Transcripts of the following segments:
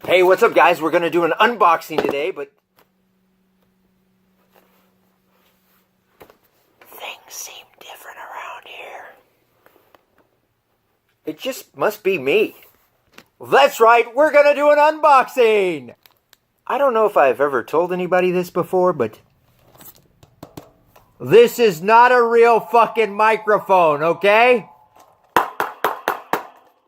Hey, what's up, guys? We're gonna do an unboxing today, but things seem different around here. It just must be me. Well, that's right, we're gonna do an unboxing! I don't know if I've ever told anybody this before, but this is not a real fucking microphone, okay?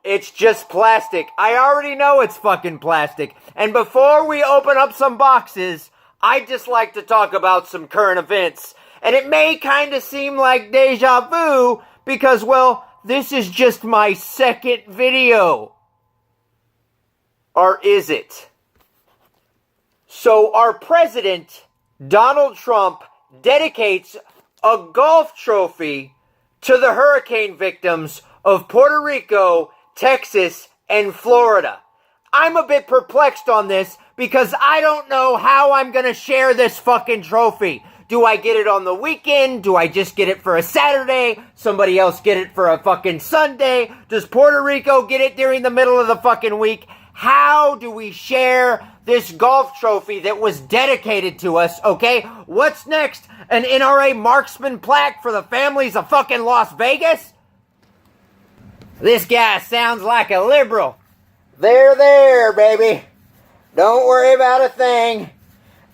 It's just plastic. I already know it's fucking plastic. And before we open up some boxes, I'd just like to talk about some current events. And it may kind of seem like deja vu because, well, this is just my second video. Or is it? So our president, Donald Trump, dedicates a golf trophy to the hurricane victims of Puerto Rico, Texas, and Florida. I'm a bit perplexed on this because I don't know how I'm going to share this fucking trophy. Do I get it on the weekend? Do I just get it for a Saturday? Somebody else get it for a fucking Sunday? Does Puerto Rico get it during the middle of the fucking week? How do we share this golf trophy that was dedicated to us, okay? What's next? An NRA marksman plaque for the families of fucking Las Vegas? This guy sounds like a liberal. There, baby. Don't worry about a thing.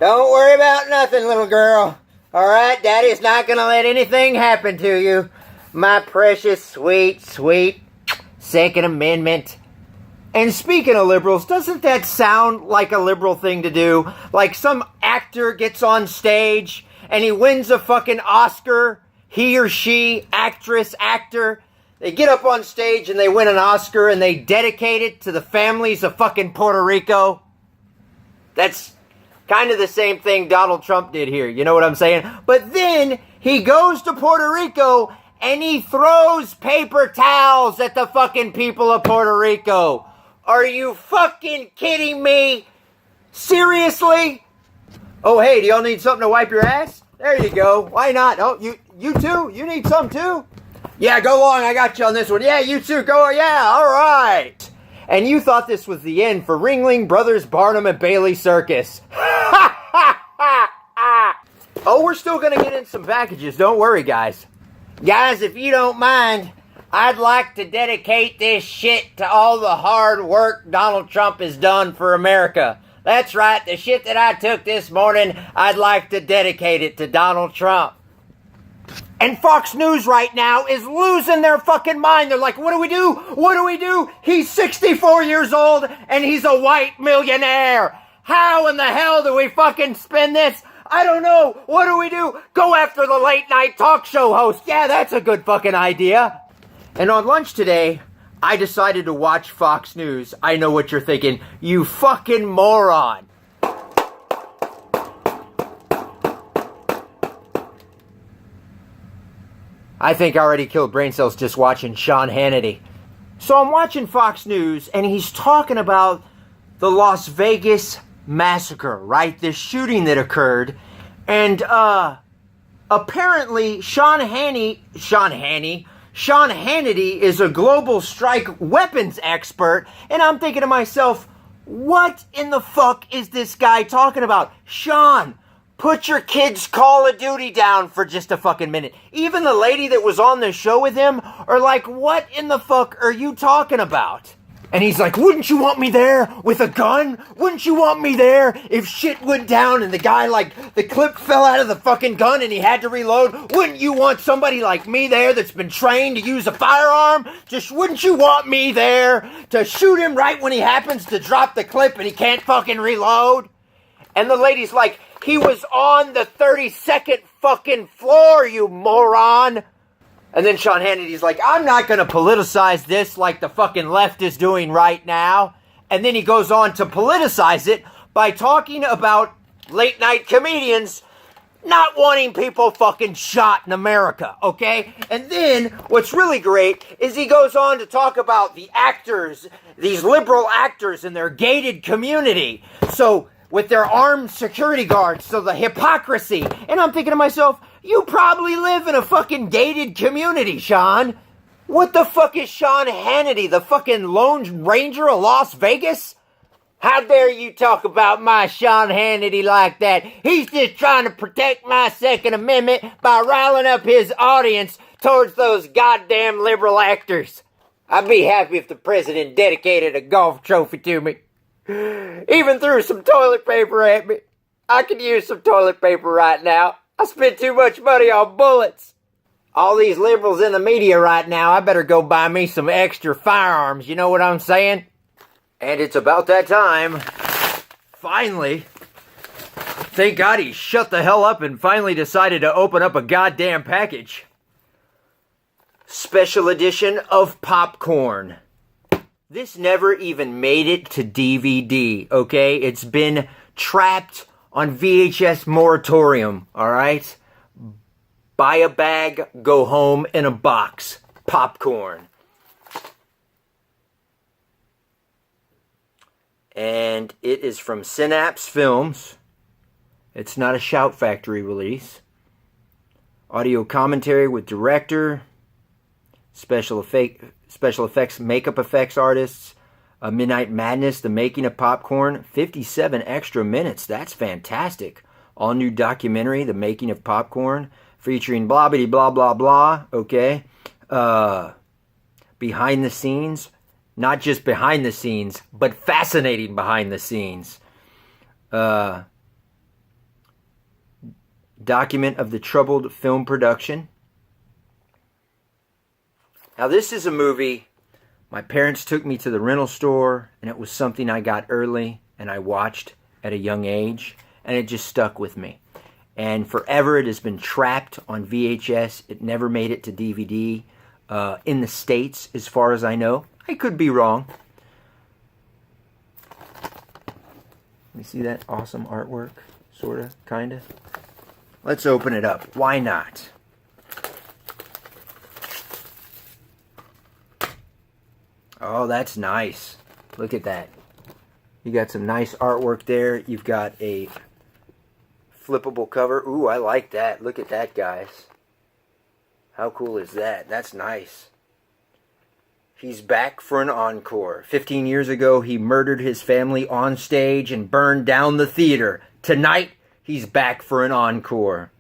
Don't worry about nothing, little girl. Alright, Daddy's not gonna let anything happen to you. My precious, sweet Second Amendment. And speaking of liberals, doesn't that sound like a liberal thing to do? Like some actor gets on stage and he wins a fucking Oscar. He or she, actress, actor. They get up on stage and they win an Oscar and they dedicate it to the families of fucking Puerto Rico. That's kind of the same thing Donald Trump did here. You know what I'm saying? But then he goes to Puerto Rico and he throws paper towels at the fucking people of Puerto Rico. Are you fucking kidding me? Seriously? Oh, hey, do y'all need something to wipe your ass? There you go. Why not? Oh, you too? You need some too? Yeah, go along. I got you on this one. Yeah, you too. Go. Yeah, all right. And you thought this was the end for Ringling Brothers Barnum and Bailey Circus. Oh, we're still going to get in some packages. Don't worry, guys. Guys, if you don't mind, I'd like to dedicate this shit to all the hard work Donald Trump has done for America. That's right, the shit that I took this morning, I'd like to dedicate it to Donald Trump. And Fox News right now is losing their fucking mind. They're like, what do we do? What do we do? He's 64 years old and he's a white millionaire. How in the hell do we fucking spin this? I don't know. What do we do? Go after the late night talk show host. Yeah, that's a good fucking idea. And on lunch today, I decided to watch Fox News. I know what you're thinking. You fucking moron. I think I already killed brain cells just watching Sean Hannity. So I'm watching Fox News, and he's talking about the Las Vegas massacre, right? This shooting that occurred. And, apparently, Sean Hannity is a global strike weapons expert, and I'm thinking to myself, what in the fuck is this guy talking about? Sean, put your kid's Call of Duty down for just a fucking minute. Even the lady that was on the show with him are like, what in the fuck are you talking about? And he's like, wouldn't you want me there with a gun? Wouldn't you want me there if shit went down and the guy, like, the clip fell out of the fucking gun and he had to reload? Wouldn't you want somebody like me there that's been trained to use a firearm? Just wouldn't you want me there to shoot him right when he happens to drop the clip and he can't fucking reload? And the lady's like, he was on the 32nd fucking floor, you moron. And then Sean Hannity's like, I'm not going to politicize this like the fucking left is doing right now. And then he goes on to politicize it by talking about late night comedians not wanting people fucking shot in America, okay? And then what's really great is he goes on to talk about the actors, these liberal actors in their gated community. So with their armed security guards, so the hypocrisy. And I'm thinking to myself, you probably live in a fucking gated community, Sean. What the fuck is Sean Hannity, the fucking Lone Ranger of Las Vegas? How dare you talk about my Sean Hannity like that? He's just trying to protect my Second Amendment by riling up his audience towards those goddamn liberal actors. I'd be happy if the president dedicated a golf trophy to me. Even threw some toilet paper at me. I could use some toilet paper right now. I spent too much money on bullets. All these liberals in the media right now, I better go buy me some extra firearms, you know what I'm saying? And it's about that time. Finally. Thank God he shut the hell up and finally decided to open up a goddamn package. Special edition of popcorn. This never even made it to DVD, okay? It's been trapped on VHS moratorium, alright? Buy a bag, go home in a box. Popcorn. And it is from Synapse Films. It's not a Shout Factory release. Audio commentary with director, special effects, makeup effects artists, Midnight Madness, The Making of Popcorn, 57 extra minutes. That's fantastic. All new documentary, The Making of Popcorn, featuring blah bitty blah blah blah. Okay, behind the scenes. Not just behind the scenes, but fascinating behind the scenes. Document of the troubled film production. Now this is a movie, my parents took me to the rental store, and it was something I got early, and I watched at a young age, and it just stuck with me. And forever it has been trapped on VHS. It never made it to DVD in the States, as far as I know. I could be wrong. You see that awesome artwork? Sorta, kinda. Let's open it up. Why not? Oh, that's nice. Look at that. You got some nice artwork there. You've got a flippable cover. Ooh, I like that. Look at that, guys. How cool is that? That's nice. He's back for an encore. 15 years ago, he murdered his family on stage and burned down the theater. Tonight, he's back for an encore.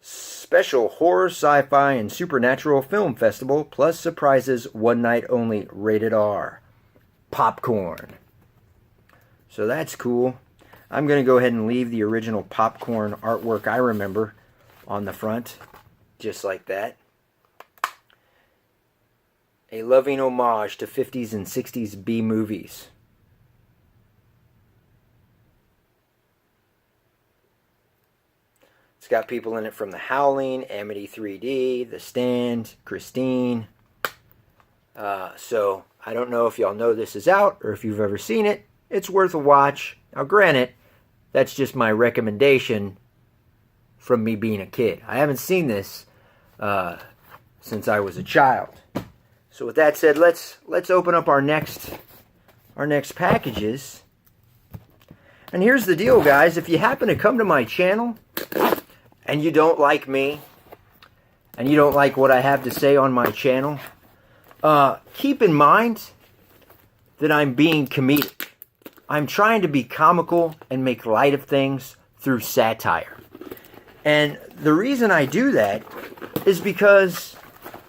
Special horror, sci-fi, and supernatural film festival, plus surprises, one night only, rated R. Popcorn. So that's cool. I'm going to go ahead and leave the original popcorn artwork I remember on the front, just like that. A loving homage to 50s and 60s B movies. It's got people in it from The Howling, Amity 3D, The Stand, Christine. So, I don't know if y'all know this is out or if you've ever seen it. It's worth a watch. Now, granted, that's just my recommendation from me being a kid. I haven't seen this since I was a child. So with that said, let's open up our next packages. And here's the deal, guys. If you happen to come to my channel and you don't like me and you don't like what I have to say on my channel, keep in mind that I'm being comedic. I'm trying to be comical and make light of things through satire. And the reason I do that is because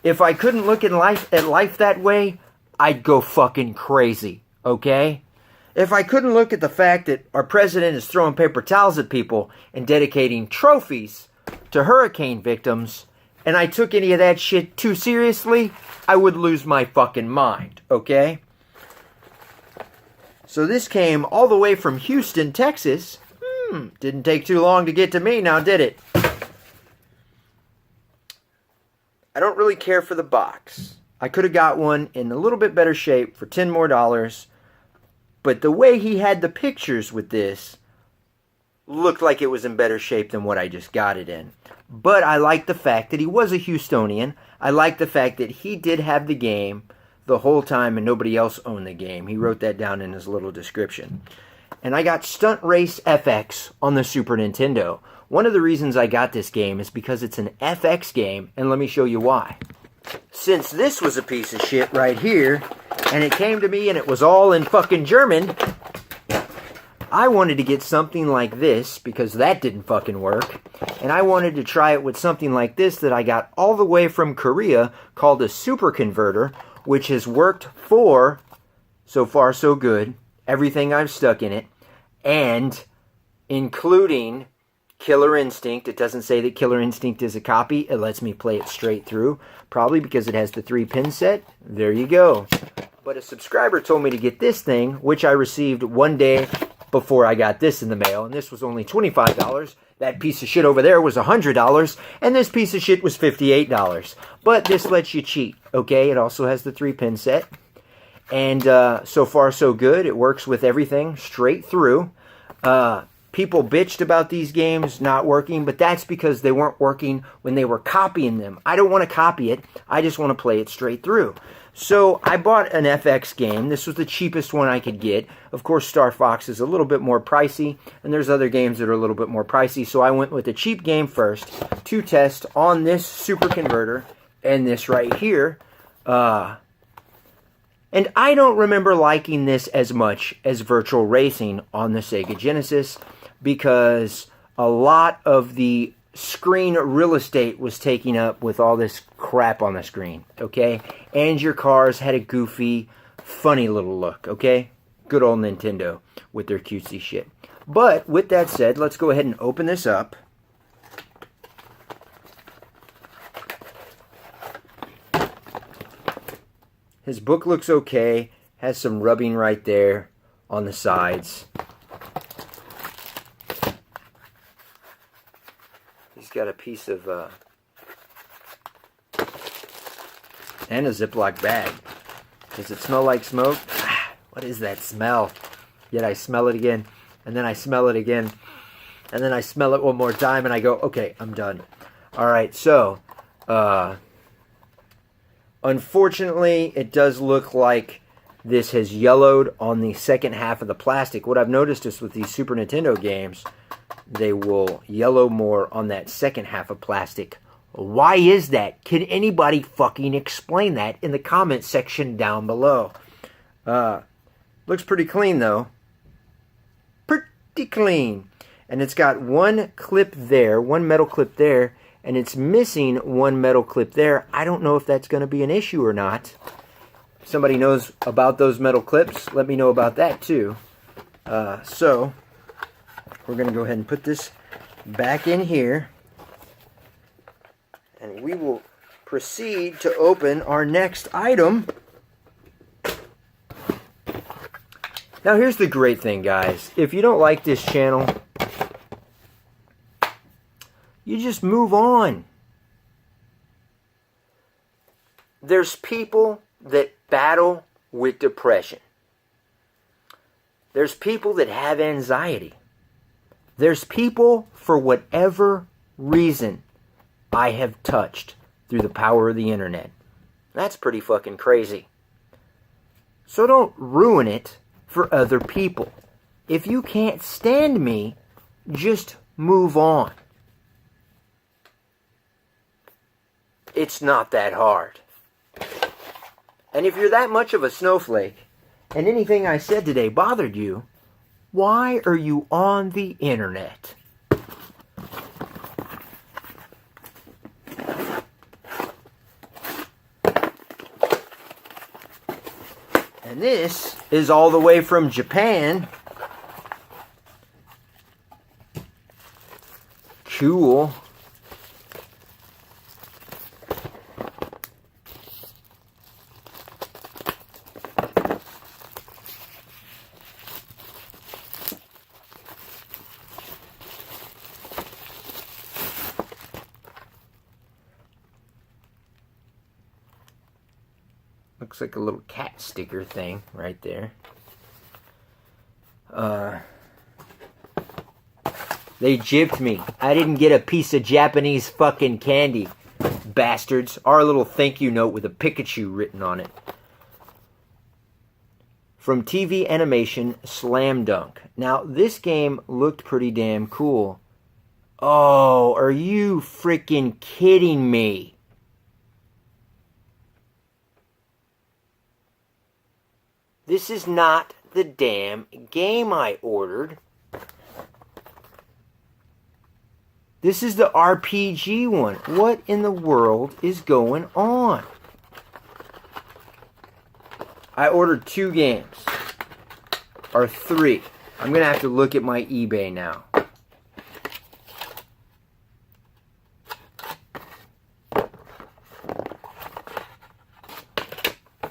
if I couldn't look at life that way, I'd go fucking crazy, okay? If I couldn't look at the fact that our president is throwing paper towels at people and dedicating trophies to hurricane victims, and I took any of that shit too seriously, I would lose my fucking mind, okay? So this came all the way from Houston, Texas. Didn't take too long to get to me now, did it? I don't really care for the box. I could have got one in a little bit better shape for $10 more. But the way he had the pictures with this looked like it was in better shape than what I just got it in. But I like the fact that he was a Houstonian. I like the fact that he did have the game the whole time and nobody else owned the game. He wrote that down in his little description. And I got Stunt Race FX on the Super Nintendo. One of the reasons I got this game is because it's an FX game, and let me show you why. since this was a piece of shit right here, and it came to me and it was all in fucking German, I wanted to get something like this, because that didn't fucking work, and I wanted to try it with something like this that I got all the way from Korea, called a super converter, which has worked for, so far so good, everything I've stuck in it, and including Killer Instinct. It doesn't say that Killer Instinct is a copy. It lets me play it straight through, probably because it has the 3-pin set. There you go. But a subscriber told me to get this thing, which I received one day before I got this in the mail, and this was only $25. That piece of shit over there was $100, and this piece of shit was $58. But this lets you cheat, okay? It also has the 3-pin set, and so far so good. It works with everything straight through. People bitched about these games not working, but that's because they weren't working when they were copying them. I don't want to copy it. I just want to play it straight through. So I bought an FX game. This was the cheapest one I could get. Of course, Star Fox is a little bit more pricey, and there's other games that are a little bit more pricey. So I went with a cheap game first to test on this super converter and this right here. And I don't remember liking this as much as Virtual Racing on the Sega Genesis, because a lot of the screen real estate was taken up with all this crap on the screen, okay? And your cars had a goofy, funny little look, okay? Good old Nintendo with their cutesy shit. But with that said, let's go ahead and open this up. His book looks okay, has some rubbing right there on the sides. He's got a piece of, and a Ziploc bag. Does it smell like smoke? What is that smell? Yet I smell it again, and then I smell it again, and then I smell it one more time, and I go, okay, I'm done. Alright, so, unfortunately, it does look like this has yellowed on the second half of the plastic. What I've noticed is with these Super Nintendo games, they will yellow more on that second half of plastic. Why is that? Can anybody fucking explain that in the comment section down below? Looks pretty clean, though. Pretty clean. And it's got one clip there, one metal clip there, and it's missing one metal clip there. I don't know if that's going to be an issue or not. If somebody knows about those metal clips, let me know about that too. So, we're going to go ahead and put this back in here. And we will proceed to open our next item. Now here's the great thing, guys. If you don't like this channel, you just move on. There's people that battle with depression. There's people that have anxiety. There's people, for whatever reason, I have touched through the power of the internet. That's pretty fucking crazy. So don't ruin it for other people. If you can't stand me, just move on. It's not that hard. And if you're that much of a snowflake, and anything I said today bothered you, why are you on the internet? And this is all the way from Japan. Cool. Looks like a little cat sticker thing right there. They gypped me. I didn't get a piece of Japanese fucking candy. Bastards. Our little thank you note with a Pikachu written on it. From TV Animation, Slam Dunk. Now, this game looked pretty damn cool. Oh, are you freaking kidding me? This is not the damn game I ordered. This is the RPG one. What in the world is going on? I ordered 2 games. Or 3. I'm going to have to look at my eBay now.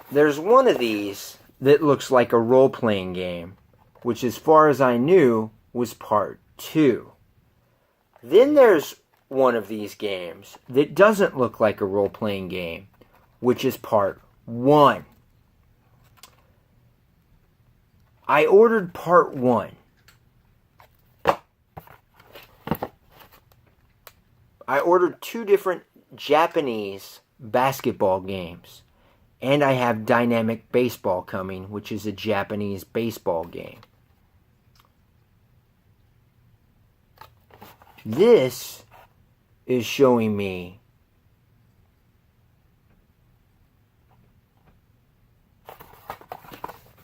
There's one of these that looks like a role-playing game, which as far as I knew was part 2. Then there's one of these games that doesn't look like a role-playing game, which is part 1. I ordered part 1. I ordered 2 different Japanese basketball games. And I have Dynamic Baseball coming, which is a Japanese baseball game. This is showing me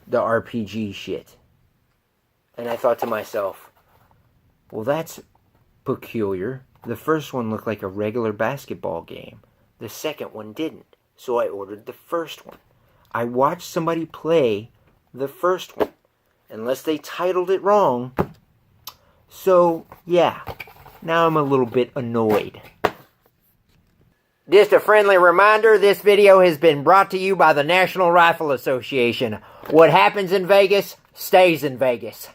the RPG shit. And I thought to myself, well, that's peculiar. The first one looked like a regular basketball game. The second one didn't. So I ordered the first one. I watched somebody play the first one. Unless they titled it wrong. So, yeah. Now I'm a little bit annoyed. Just a friendly reminder, this video has been brought to you by the National Rifle Association. What happens in Vegas, stays in Vegas.